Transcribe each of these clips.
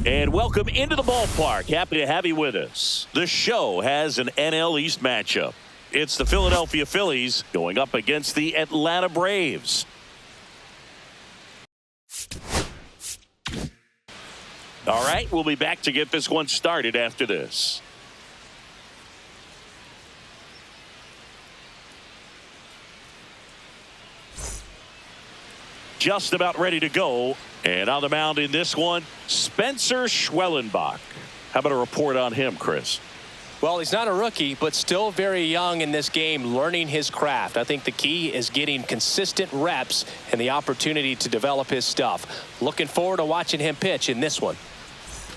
And welcome into the ballpark. Happy to have you with us. The show has an NL East matchup. It's the Philadelphia Phillies going up against the Atlanta Braves. All right, we'll be back to get this one started after this. Just about ready to go. And on the mound in this one, Spencer Schwellenbach. How about a report on him, Chris? Well, he's not a rookie, but still very young in this game, learning his craft. I think the key is getting consistent reps and the opportunity to develop his stuff. Looking forward to watching him pitch in this one.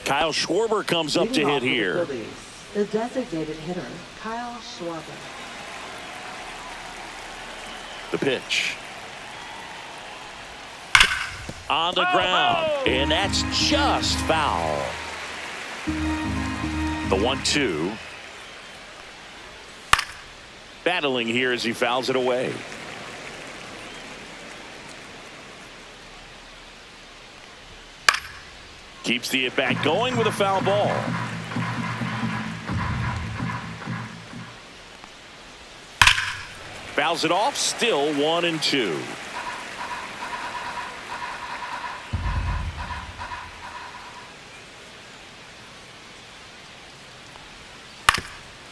Kyle Schwarber comes up to hit here. The designated hitter, Kyle Schwarber. The pitch. On the ground, and that's just foul. The 1-2. Battling here as he fouls it away. Keeps the at-bat going with a foul ball. Fouls it off, still 1-2.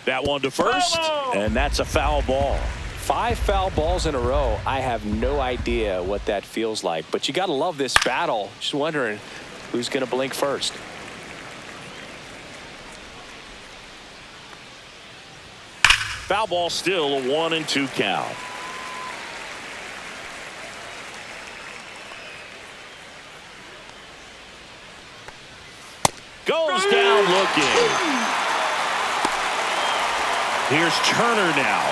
That one to first, and that's a foul ball. 5 foul balls in a row. I have no idea what that feels like, but you got to love this battle. Just wondering who's going to blink first. Foul ball, still a 1-2 count. Goes down looking. Here's Turner now.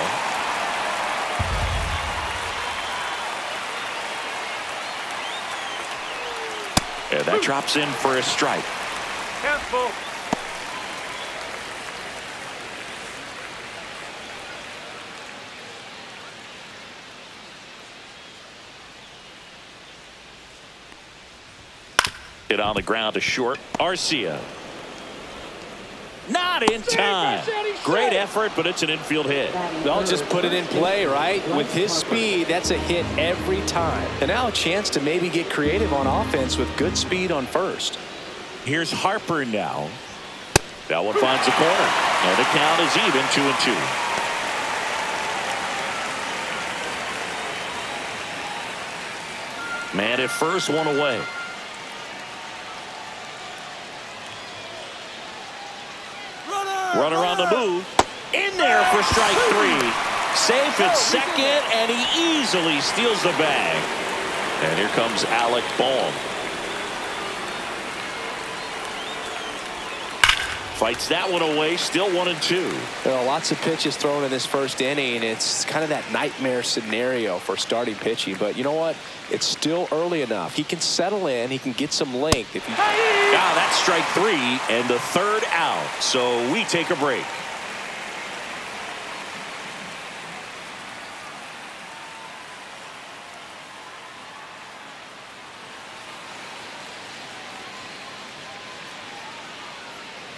And that drops in for a strike. Careful. Hit on the ground to short. Arcia. Not in time. Great effort, but it's an infield hit. They'll just put it in play, right? With his speed, that's a hit every time. And now a chance to maybe get creative on offense with good speed on first. Here's Harper now. That one finds the corner. And the count is even, 2-2. Man at first, one away. Runner on the move. In there for strike 3. Safe at second, and he easily steals the bag. And here comes Alec Bohm. Fights that one away, still 1-2. There are lots of pitches thrown in this first inning. It's kind of that nightmare scenario for starting pitching. But you know what? It's still early enough. He can settle in. He can get some length. If he... That's strike 3 and the third out. So we take a break.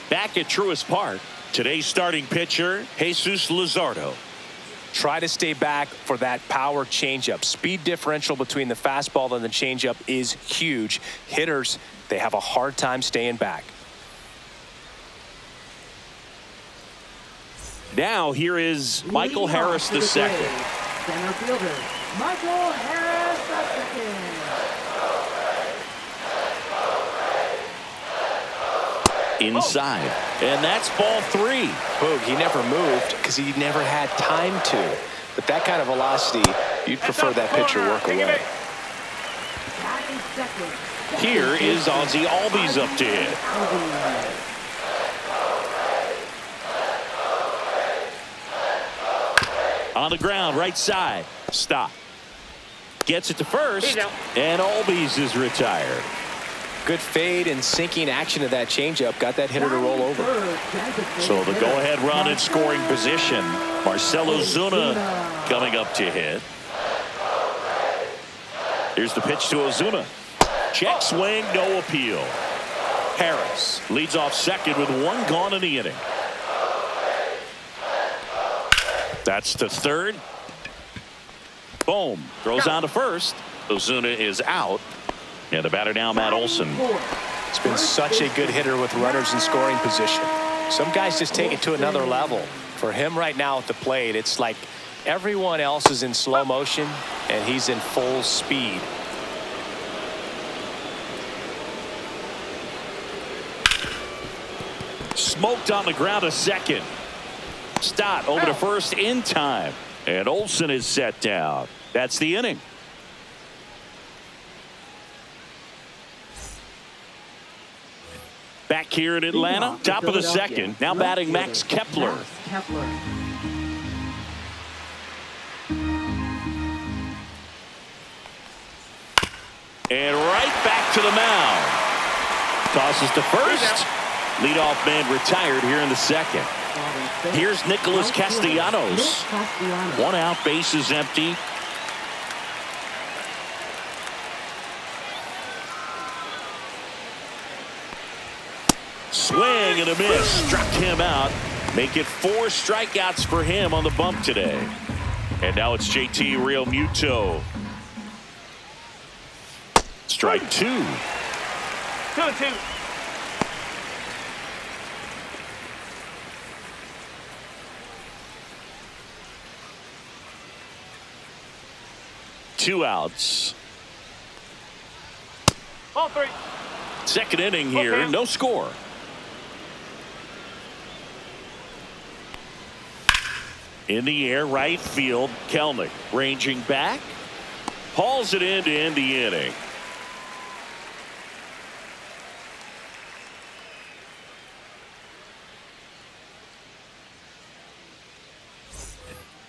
Back at Truist Park, today's starting pitcher, Jesus Luzardo. Try to stay back for that power changeup. Speed differential between the fastball and the changeup is huge. Hitters, they have a hard time staying back. Now here is Michael Harris II. Center fielder, Michael Harris II. Inside, and that's ball 3. Boog, he never moved because he never had time to. But that kind of velocity, you'd prefer that pitcher work away. Here is Ozzie Albies up to hit. On the ground, right side. Stop. Gets it to first, and Albies is retired. Good fade and sinking action of that changeup got that hitter to roll over. So the go-ahead run in scoring position. Marcell Ozuna coming up to hit. Here's the pitch to Ozuna. Check swing, no appeal. Harris leads off second with one gone in the inning. That's the third. Boom. Throws on to first. Ozuna is out. And the batter now, Matt Olson. He's been such a good hitter with runners in scoring position. Some guys just take it to another level. For him right now at the plate, it's like everyone else is in slow motion and he's in full speed. Smoked on the ground to second. Stott over to first in time. And Olson is set down. That's the inning. Back here in Atlanta, top of the second. Now batting Max Kepler. And right back to the mound. Tosses to first. Leadoff man retired here in the second. Here's Nicholas Castellanos. One out, bases empty. Swing and a miss. Struck him out. Make it 4 strikeouts for him on the bump today. And now it's JT Realmuto. Strike 2. 2-2. Two outs. Ball 3. Second inning here. No score. In the air, right field. Kelnick ranging back. Hauls it in to end the inning.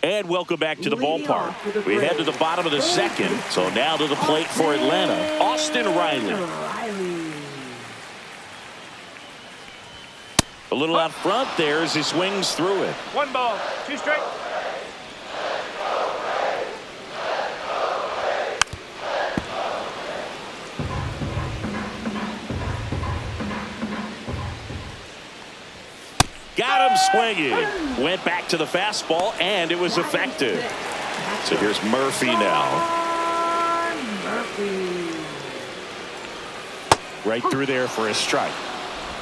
And welcome back to the ballpark. We head to the bottom of the second. So now to the plate for Atlanta, Austin Riley. A little out front there as he swings through it. 1 ball, 2 strikes. Got him swinging. Went back to the fastball, and it was effective. So here's Murphy now. Right through there for a strike.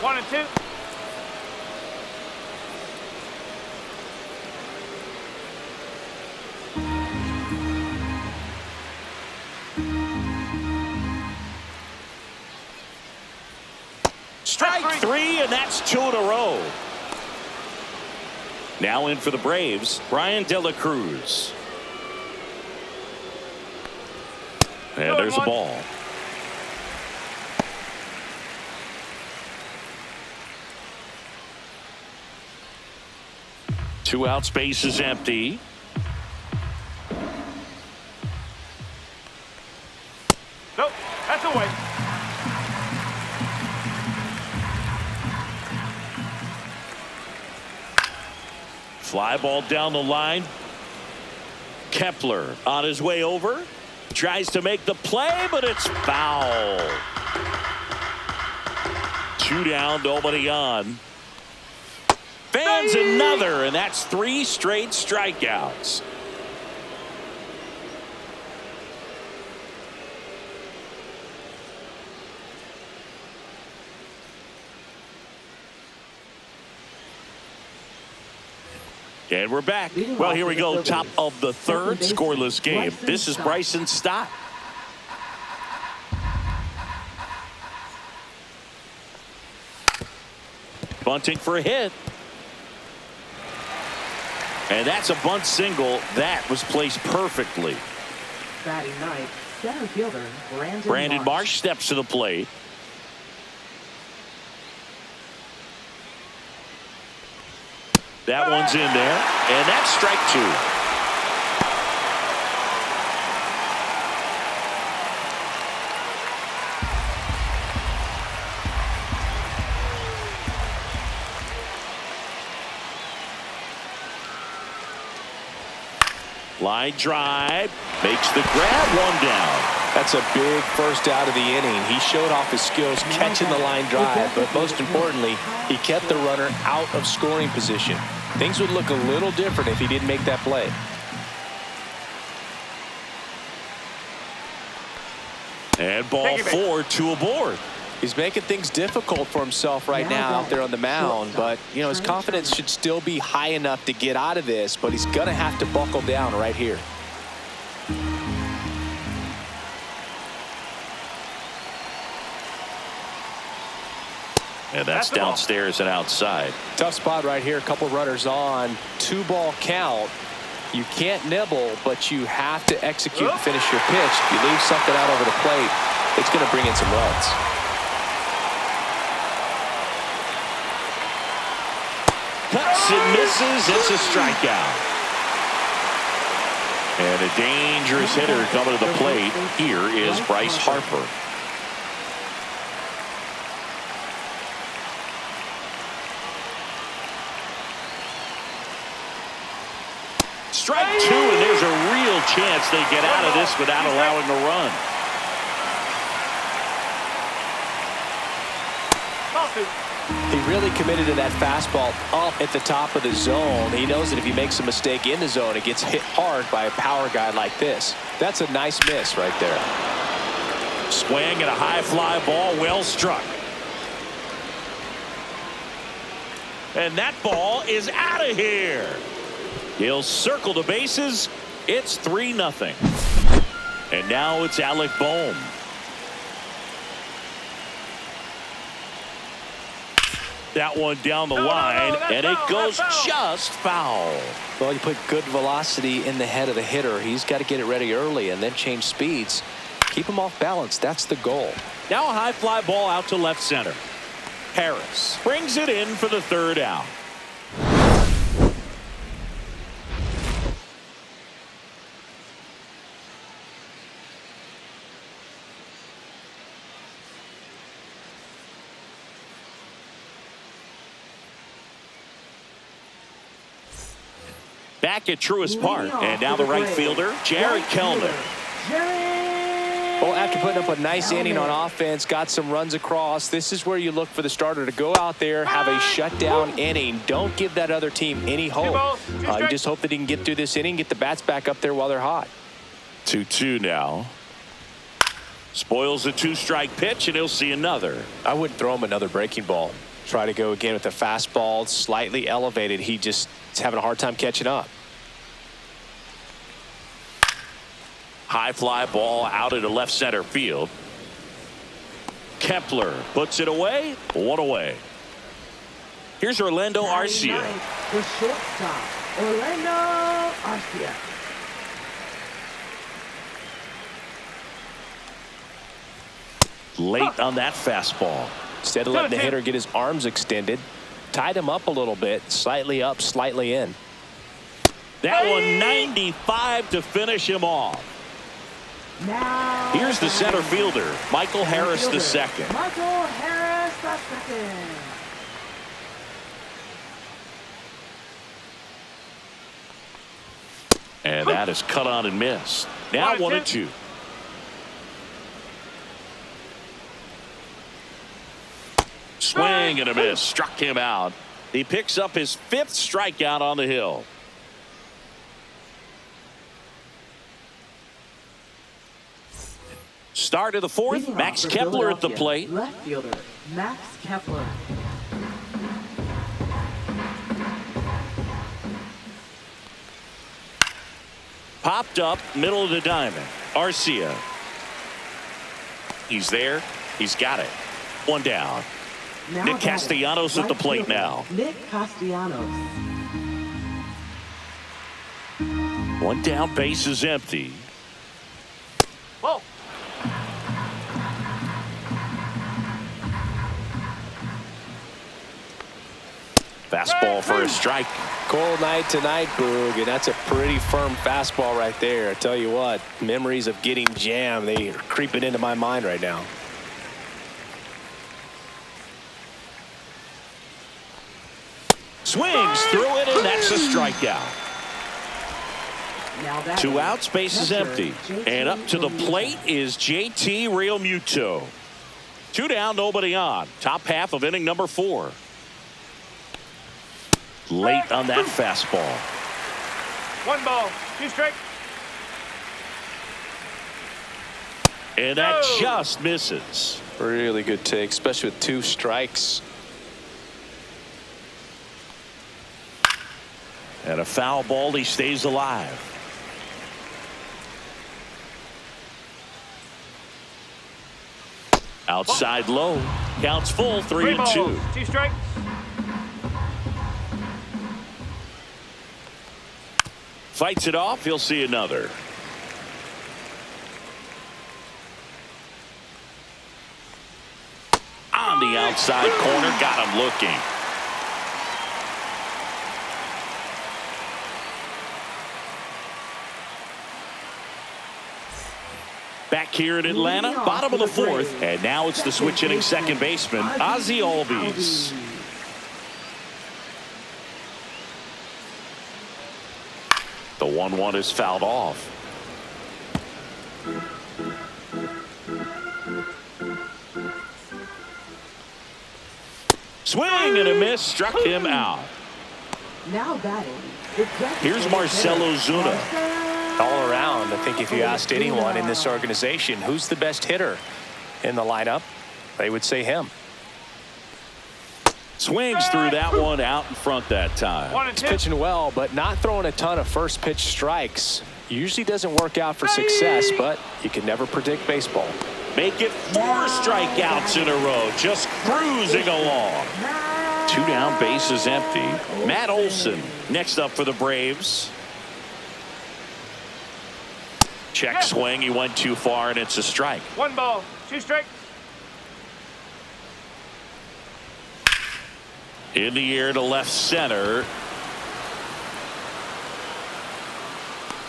1 and 2. Strike 3, and that's 2 in a row. Now in for the Braves, Brian De La Cruz. And there's a ball. Two out, space is empty. Nope, that's away. Fly ball down the line. Kepler on his way over. Tries to make the play, but it's foul. 2 down, nobody on. Fans another, and that's 3 straight strikeouts. And we're back. Well, here we go. Top of the third, scoreless game. This is Bryson Stott. Bunting for a hit. And that's a bunt single. That was placed perfectly. Batting ninth, center fielder Brandon Marsh steps to the plate. That one's in there, and that's strike 2. Line drive, makes the grab, 1 down. That's a big first out of the inning. He showed off his skills catching the line drive, but most importantly, he kept the runner out of scoring position. Things would look a little different if he didn't make that play. And ball 4, 2 aboard. He's making things difficult for himself right now out there on the mound, but you know his confidence should still be high enough to get out of this, but he's going to have to buckle down right here. And that's downstairs and outside. Tough spot right here. A couple runners on. 2-ball count. You can't nibble, but you have to execute and finish your pitch. If you leave something out over the plate, it's going to bring in some runs. Cuts and misses. It's a strikeout. And a dangerous hitter coming to the plate. Here is Bryce Harper. Strike 2, and there's a real chance they get out of this without allowing a run. He really committed to that fastball up at the top of the zone. He knows that if he makes a mistake in the zone, it gets hit hard by a power guy like this. That's a nice miss right there. Swing and a high fly ball, well struck. And that ball is out of here. He'll circle the bases. It's 3-0. And now it's Alec Bohm. That one down the line, and it goes just foul. Well, you put good velocity in the head of the hitter. He's got to get it ready early and then change speeds. Keep him off balance. That's the goal. Now a high fly ball out to left center. Harris brings it in for the 3rd out. Back at Truist Park, and now the right fielder, Jared Kellner. Well, after putting up a nice inning on offense, got some runs across, this is where you look for the starter to go out there, have a shutdown inning. Don't give that other team any hope. You just hope that he can get through this inning, get the bats back up there while they're hot. 2-2 now. Spoils a 2-strike pitch, and he'll see another. I wouldn't throw him another breaking ball. Try to go again with the fastball, slightly elevated. He just is having a hard time catching up. High fly ball out into left center field. Kepler puts it away. 1 away. Here's Orlando Arcia. The shortstop, Orlando Arcia. Late on that fastball. Instead of letting the hitter get his arms extended, tied him up a little bit, slightly up, slightly in. That one 95 to finish him off. Now Here's the center fielder, Michael Harris II. Michael Harris II. And that is cut on and missed. Now 1-2. Swing and a miss. Struck him out. He picks up his 5th strikeout on the hill. Start of the 4th. Max Kepler at the plate. Left fielder, Max Kepler. Popped up, middle of the diamond. Arcia. He's there. He's got it. 1 down. Now Nick Castellanos at the plate now. Nick Castellanos. 1 down, base is empty. Whoa. Fastball for a strike. Cold night tonight, Boog, and that's a pretty firm fastball right there. I tell you what, memories of getting jammed, they are creeping into my mind right now. Swings through it, and that's a strikeout. Now that 2 outs, base is catcher, empty. JT And up to the Realmuto. plate is JT Realmuto. 2 down, nobody on. Top half of inning number 4. Late on that fastball. 1 ball, 2 strikes. And that No. just misses. Really good take, especially with 2 strikes. And a foul ball, he stays alive. Outside low. Counts full, 3 and 2. 2 strikes. Fights it off. He'll see another. On the outside corner. Got him looking. Back here in Atlanta, bottom of the 4th, and now it's the switch inning second baseman, Ozzie Albies. The 1-1 is fouled off. Swing and a miss, struck him out. Now batting. the Here's Marcelo Zuna. All around, I think if you asked anyone in this organization who's the best hitter in the lineup, they would say him. Swings through that one out in front that time. 1 and He's 2. pitching well, but not throwing a ton of first pitch strikes. Usually doesn't work out for success, but you can never predict baseball. Make it 4 strikeouts in a row, just cruising along. 2 down, base is empty. Matt Olson next up for the Braves. Check swing, he went too far, and it's a strike. 1 ball, 2 strikes. In the air to left center.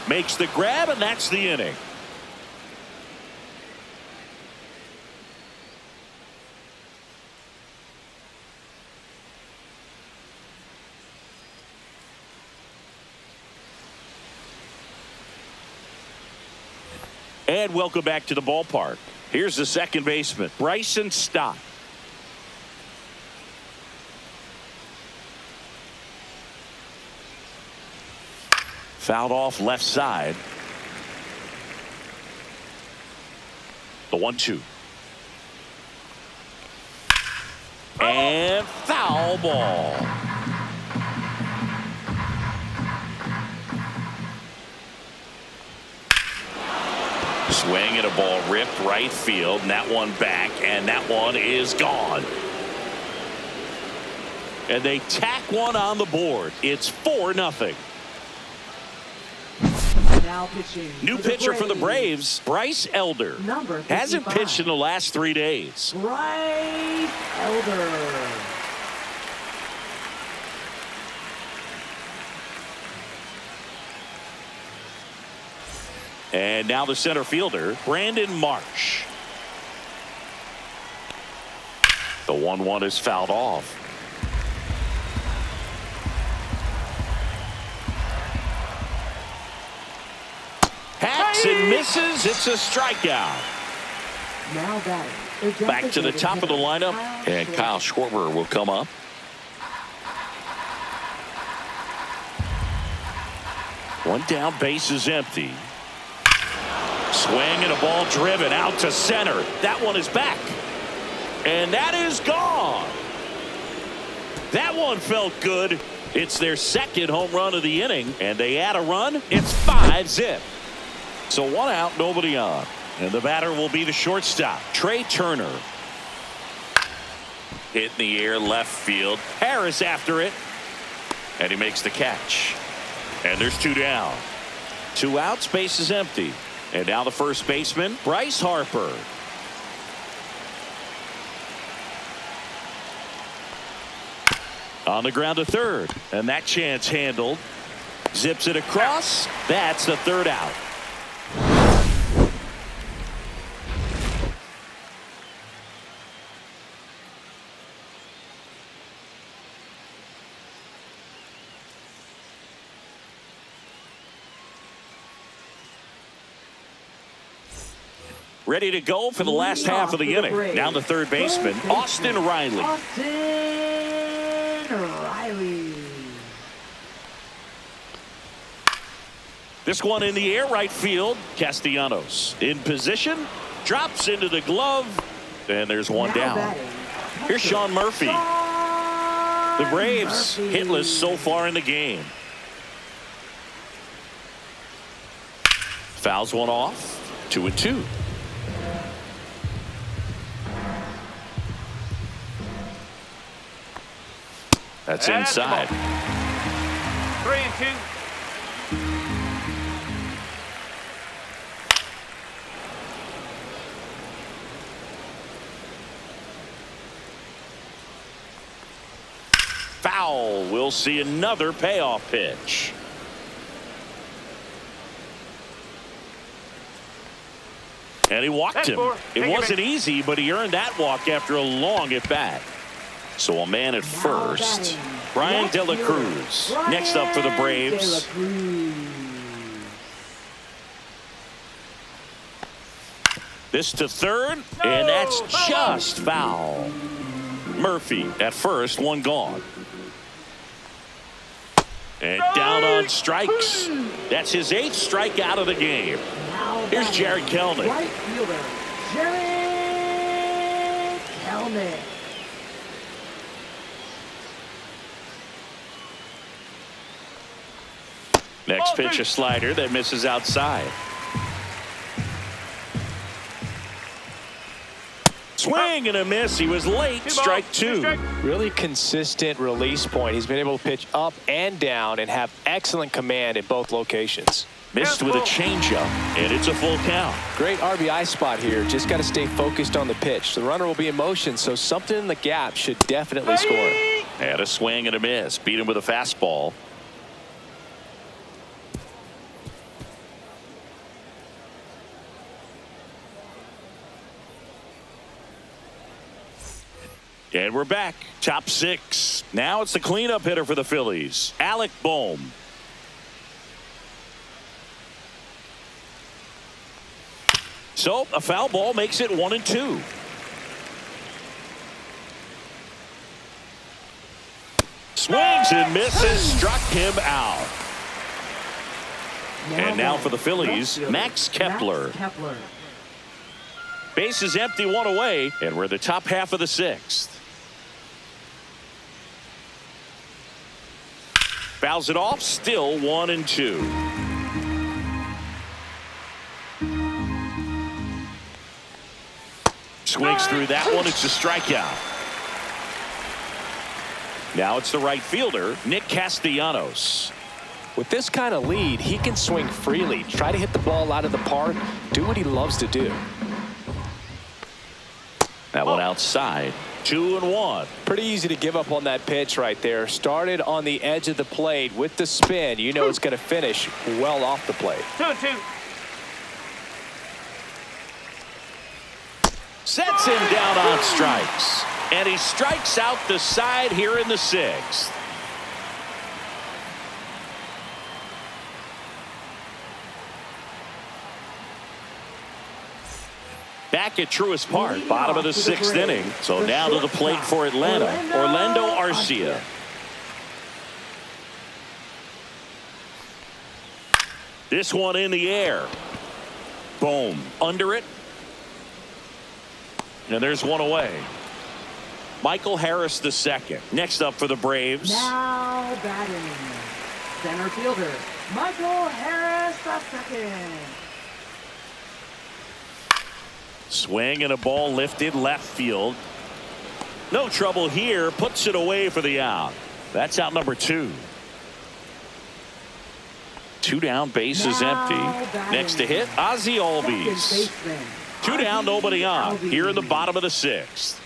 Makes the grab, and that's the inning. And welcome back to the ballpark. Here's the second baseman, Bryson Stott. Fouled off left side. The 1-2. And foul ball. Swing and a ball ripped right field, and that one back, and that one is gone. And they tack one on the board. It's 4-0. Now pitching. New pitcher for the Braves, Bryce Elder. Number 55. Hasn't pitched in the last 3 days. Bryce Elder. And now the center fielder, Brandon Marsh. The 1-1 is fouled off. Hacks and misses. It's a strikeout. Now batting. Back to the top of the lineup, and Kyle Schwarber will come up. One down, base is empty. Swing and a ball driven out to center. That one is back. And that is gone. That one felt good. It's their second home run of the inning, and they add a run. It's 5-zip. So 1 out, nobody on. And the batter will be the shortstop, Trey Turner. Hit in the air, left field. Harris after it. And he makes the catch. And there's 2 down. 2 outs, base is empty. And now the first baseman, Bryce Harper. On the ground to third. And that chance handled. Zips it across. That's the 3rd out. Ready to go for the last half of the inning. Now the third baseman, Austin Riley. Austin Riley. This one in the air, right field. Castellanos in position, drops into the glove, and there's one down. Here's Sean Murphy. The Braves hitless so far in the game. Fouls one off. 2-2. That's inside. 3-2. Foul. We'll see another payoff pitch. And he walked him. It wasn't easy, but he earned that walk after a long at bat. So a man at first. Brian De La Cruz. Next up for the Braves. This to third, and that's just foul. Murphy at first, one gone. And down on strikes. That's his 8th strikeout of the game. Here's Jared Kelnick. Right fielder, Jared Kelnick. Next pitch, a slider that misses outside. Swing and a miss. He was late. Strike 2. Really consistent release point. He's been able to pitch up and down and have excellent command in both locations. Missed with a changeup, and it's a full count. Great RBI spot here. Just got to stay focused on the pitch. The runner will be in motion, so something in the gap should definitely score. Had a swing and a miss. Beat him with a fastball. And we're back. Top 6. Now it's the cleanup hitter for the Phillies, Alec Bohm. So a foul ball makes it 1-2. Swings and misses. Struck him out. And now for the Phillies, Max Kepler. Base is empty, one away, and we're the top half of the 6th. Fouls it off, still 1-2. Swings through that one. It's a strikeout. Now it's the right fielder, Nick Castellanos. With this kind of lead, he can swing freely, try to hit the ball out of the park, do what he loves to do. That one outside. 2-1. Pretty easy to give up on that pitch right there. Started on the edge of the plate with the spin. You know it's going to finish well off the plate. 2-2. Sets him down on strikes. And he strikes out the side here in the 6th. Back at Truist Park, bottom of the 6th inning. So now to the plate for Atlanta, Orlando Arcia. This one in the air. Boom. Under it. And there's one away. Michael Harris the second. Next up for the Braves. Now batting, center fielder, Michael Harris the second. Swing and a ball lifted left field. No trouble here. Puts it away for the out. That's out number 2. 2 down, base is empty. Next to hit, Ozzie Albies. 2 down, nobody on. Here in the bottom of the 6th.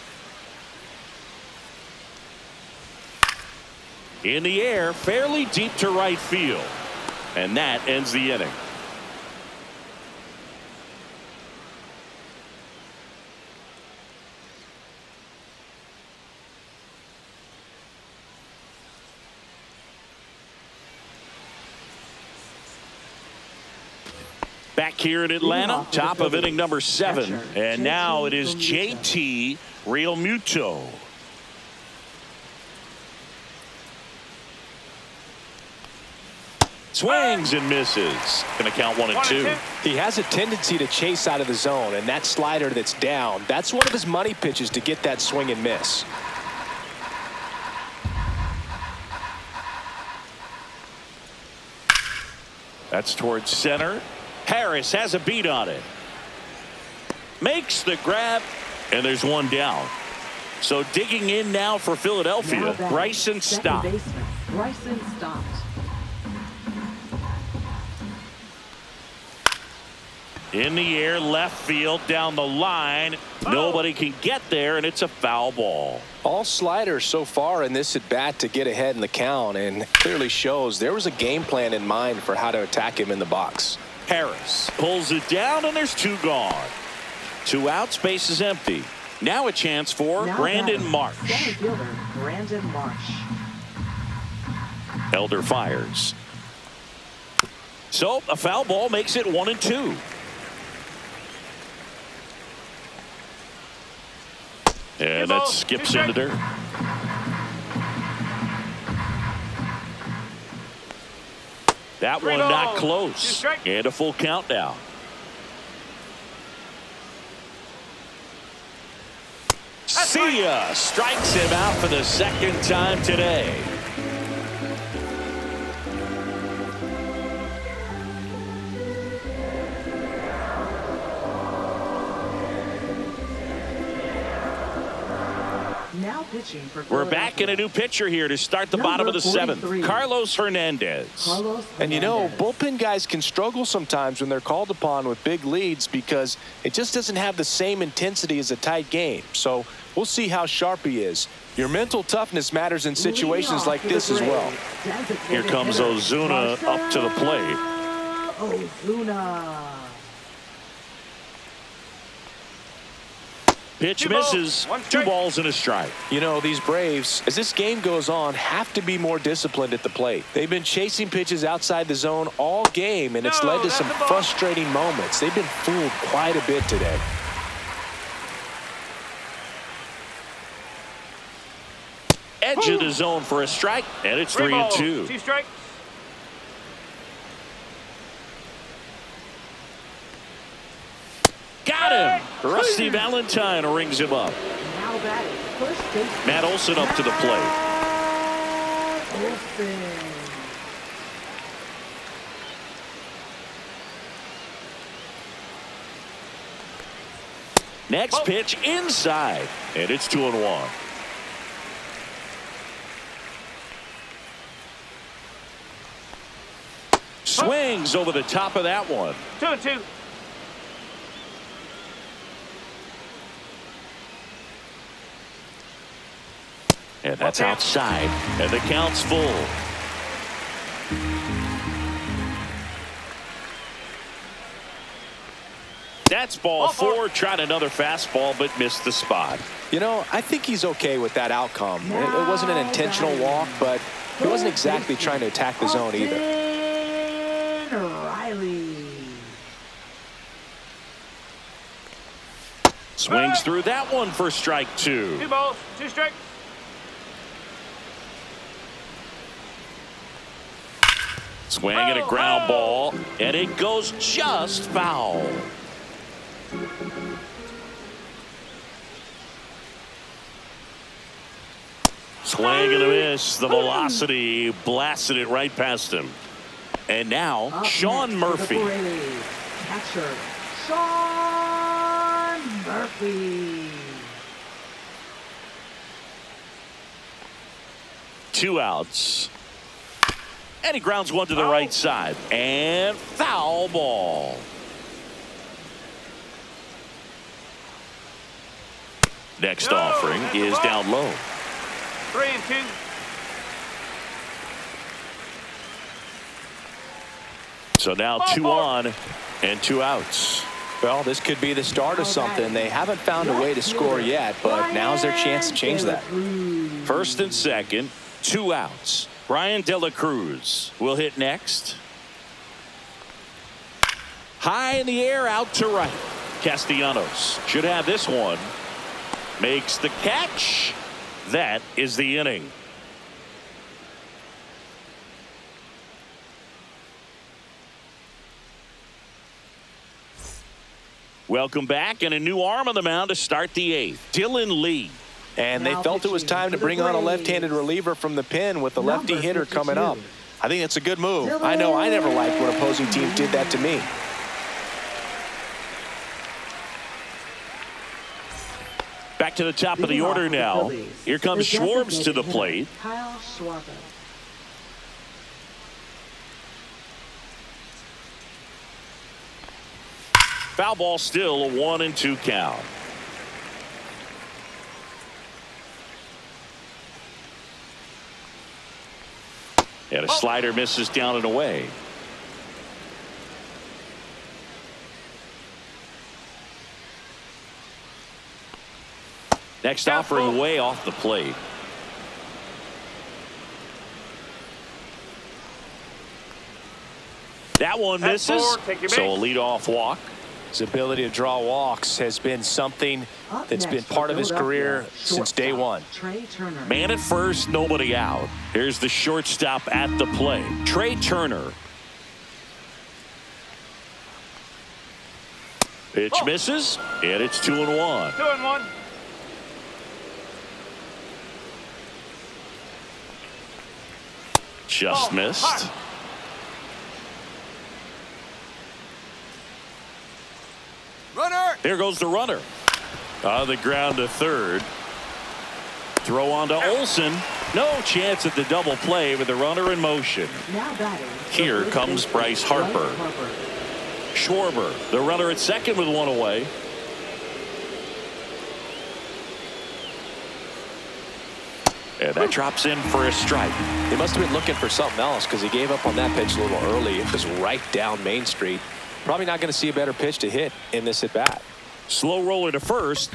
In the air, fairly deep to right field. And that ends the inning. Back here in Atlanta, top of inning number 7. And now it is JT Realmuto. Swings and misses. Going to count 1-2. He has a tendency to chase out of the zone, and that slider that's down, that's one of his money pitches to get that swing and miss. That's towards center. Harris has a beat on it. Makes the grab, and there's one down. So digging in now for Philadelphia, Bryson Stott. Bryson Stott. In the air, left field, down the line. Nobody can get there, and it's a foul ball. All sliders so far in this at bat to get ahead in the count, and clearly shows there was a game plan in mind for how to attack him in the box. Harris pulls it down, and there's 2 gone. 2 out, space is empty. Now a chance for Brandon Marsh. Center fielder Brandon Marsh. Elder fires. So a foul ball makes it 1-2. And that skips into dirt. That one not close. And a full count now. See ya. Strikes him out for the 2nd time today. Now pitching for We're back in a new pitcher here to start the bottom of the 7th. Carlos Hernandez. And you know, bullpen guys can struggle sometimes when they're called upon with big leads because it just doesn't have the same intensity as a tight game. So we'll see how sharp he is. Your mental toughness matters in situations like this as well. Here comes Ozuna up to the plate. Ozuna. Pitch misses. 2 balls and a strike. You know, these Braves, as this game goes on, have to be more disciplined at the plate. They've been chasing pitches outside the zone all game, and it's led to some frustrating moments. They've been fooled quite a bit today. Edge of the zone for a strike, and it's 3-2. 2 strikes. Got him. Rusty Valentine rings him up. Now batting first base. Matt Olson up to the plate. Olson. Next pitch inside, and it's 2-1. Swings over the top of that one. 2-2. And that's outside, and the count's full. That's ball 4. Tried another fastball, but missed the spot. You know, I think he's okay with that outcome. It wasn't an intentional walk, but he wasn't exactly trying to attack the zone either. Riley. Swings through that one for strike 2. 2 balls, 2 strikes. Swing and a ground ball, and it goes just foul. Swing and a miss. The velocity blasted it right past him. And now Sean Murphy. Catcher Sean Murphy. 2 outs. And he grounds one to the right side. And foul ball. Next offering is down low. 3-2. So now 2 on and 2 outs. Well, this could be the start of something. They haven't found a way to score yet, but now's their chance to change that. First and second, 2 outs. Brian De La Cruz will hit next. High in the air, out to right. Castellanos should have this one. Makes the catch. That is the inning. Welcome back, and a new arm on the mound to start the eighth. Dylan Lee. And they felt it was time to bring on a left-handed reliever from the pen with the lefty hitter coming up. I think it's a good move. I know I never liked when opposing teams did that to me. Back to the top of the order now. Here comes Schwartz to the plate. Kyle Schwarber. Foul ball, still a 1-2 count. And a slider misses down and away. Next offering way off the plate. That one misses. So a leadoff walk. His ability to draw walks has been something that's been part of his career since day one. Trey Turner. Man at first, nobody out. Here's the shortstop at the plate, Trey Turner. Pitch misses, and it's 2-1. 2-1. Just missed. Runner. There goes the runner. On the ground to third. Throw on to Olsen. No chance at the double play with the runner in motion. Now batting. Here comes Bryce Harper. Schwarber, the runner at second with one away. And that drops in for a strike. He must have been looking for something else because he gave up on that pitch a little early. It was right down Main Street. Probably not going to see a better pitch to hit in this at bat. Slow roller to first.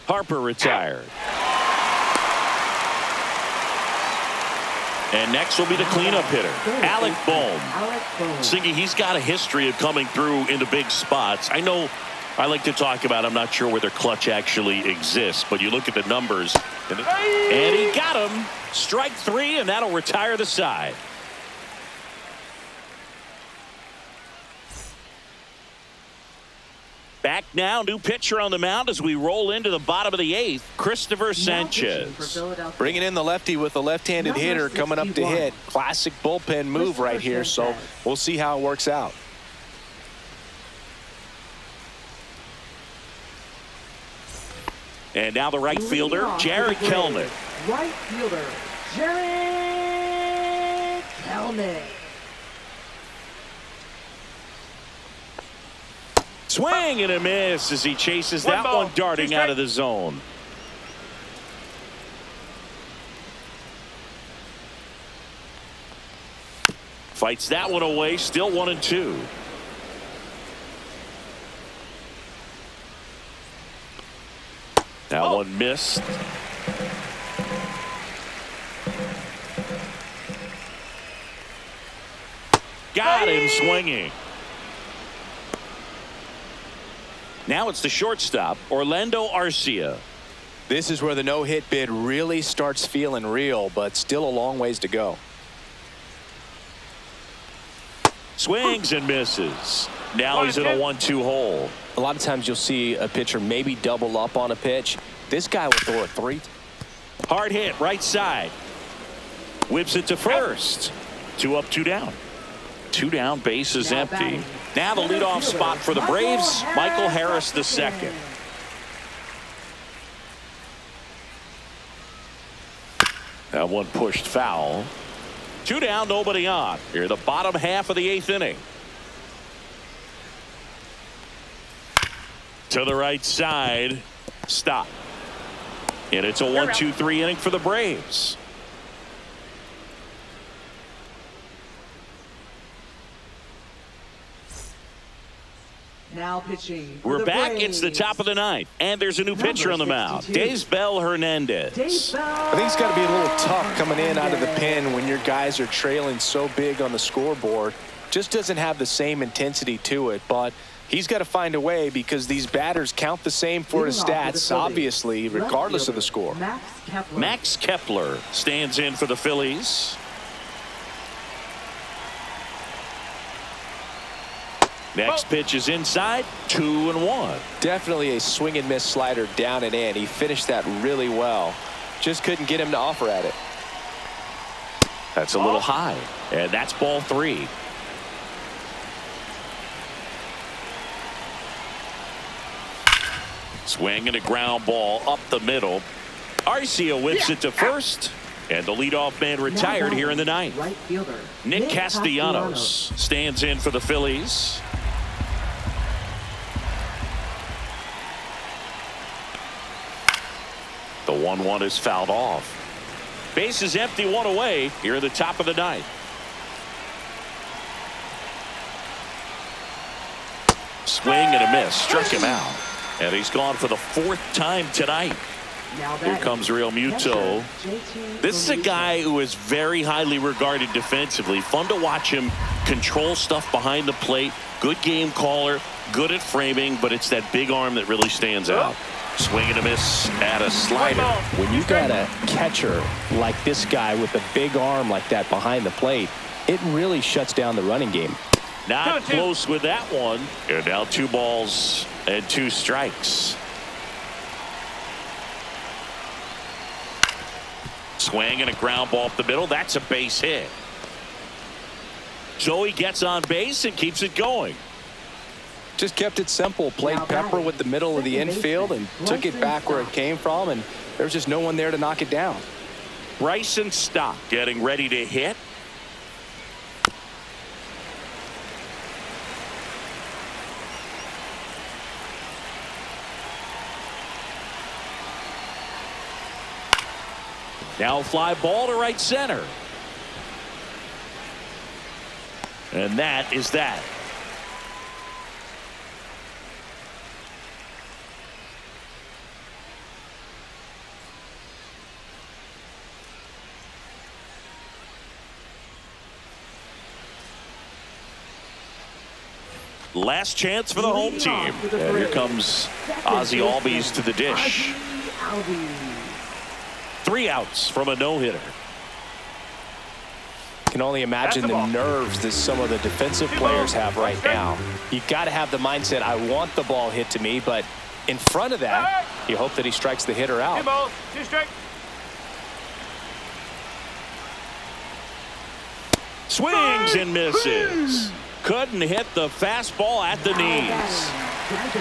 Harper retired. And next will be the cleanup hitter, Alec Bohm. Singy, he's got a history of coming through into big spots. I know I like to talk about, I'm not sure whether clutch actually exists, but you look at the numbers. And he got him. Strike three, and that'll retire the side. Back now, new pitcher on the mound as we roll into the bottom of the eighth, Christopher Sanchez. Bringing in the lefty with a left-handed hitter coming up to hit. Classic bullpen move right here, so we'll see how it works out. And now the right fielder, Jared Kelnick. Right fielder, Jared Kelnick. Swing and a miss as he chases that one darting out of the zone. Fights that one away, still 1-2. That one missed. Got him swinging. Now it's the shortstop, Orlando Arcia. This is where the no-hit bid really starts feeling real, but still a long ways to go. Swings and misses. Now he's in a 1-2 hole. A lot of times you'll see a pitcher maybe double up on a pitch. This guy will throw a 3. Hard hit, right side. Whips it to first. 2 up, 2 down. 2 down, base is empty. Now the leadoff spot for the Braves, Michael Harris II. That one pushed foul. 2 down, nobody on. Here the bottom half of the 8th inning. To the right side. Stop. And it's a 1-2-3 inning for the Braves. Now pitching. We're back. It's the top of the 9th. And there's a new pitcher on the mound. Daysbel Hernandez. I think it's got to be a little tough coming in out of the pen when your guys are trailing so big on the scoreboard. Just doesn't have the same intensity to it, but he's got to find a way because these batters count the same for his stats, obviously, regardless of the score. Max Kepler stands in for the Phillies. Next pitch is inside, 2-1. Definitely a swing and miss slider down and in. He finished that really well. Just couldn't get him to offer at it. That's a little high, and that's ball 3. Swing and a ground ball up the middle. Arcia whips it to first, and the leadoff man retired here in the ninth. Right fielder Nick Castellanos stands in for the Phillies. The 1-1 is fouled off. Base is empty, 1 away here at the top of the ninth. Swing and a miss, struck him out. And he's gone for the 4th time tonight. Here comes Real Muto. This is a guy who is very highly regarded defensively. Fun to watch him control stuff behind the plate. Good game caller, good at framing, but it's that big arm that really stands out. Swing and a miss at a slider. When you've got a catcher like this guy with a big arm like that behind the plate, it really shuts down the running game. Not close with that one. And now 2 balls and 2 strikes. Swing and a ground ball up the middle. That's a base hit. So he gets on base and keeps it going. Just kept it simple. Played Pepper with the middle of the infield and took it back where it came from, and there's just no one there to knock it down. Bryson Stott getting ready to hit. Now fly ball to right center. And that is that. Last chance for the home team. And here comes Ozzie Albies to the dish. 3 outs from a no-hitter. Can only imagine the nerves that some of the defensive players have right now. You got to have the mindset, I want the ball hit to me, but in front of that, you hope that he strikes the hitter out. 2 balls, 2 strikes. Swings and misses. Couldn't hit the fastball at the knees.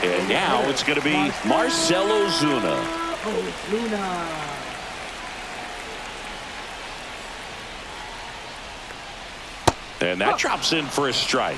And now it's going to be Marcell Ozuna. And that drops in for a strike.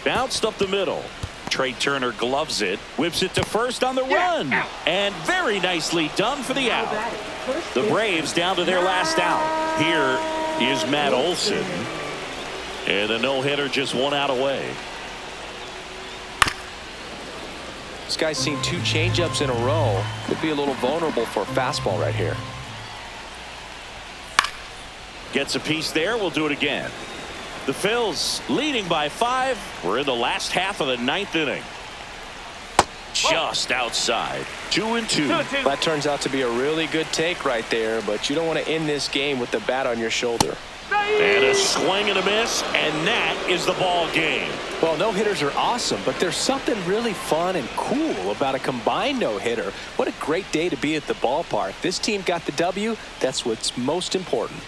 Bounced up the middle. Trey Turner gloves it, whips it to first on the run, and very nicely done for the out. The Braves down to their last out. Here is Matt Olson. And the no-hitter just 1 out away. This guy's seen 2 changeups in a row. Could be a little vulnerable for a fastball right here. Gets a piece there. We'll do it again. The Phils leading by 5. We're in the last half of the 9th inning. Just outside. 2-2. That turns out to be a really good take right there, but you don't want to end this game with the bat on your shoulder. And a swing and a miss, and that is the ball game. Well, no-hitters are awesome, but there's something really fun and cool about a combined no-hitter. What a great day to be at the ballpark. This team got the W. That's what's most important.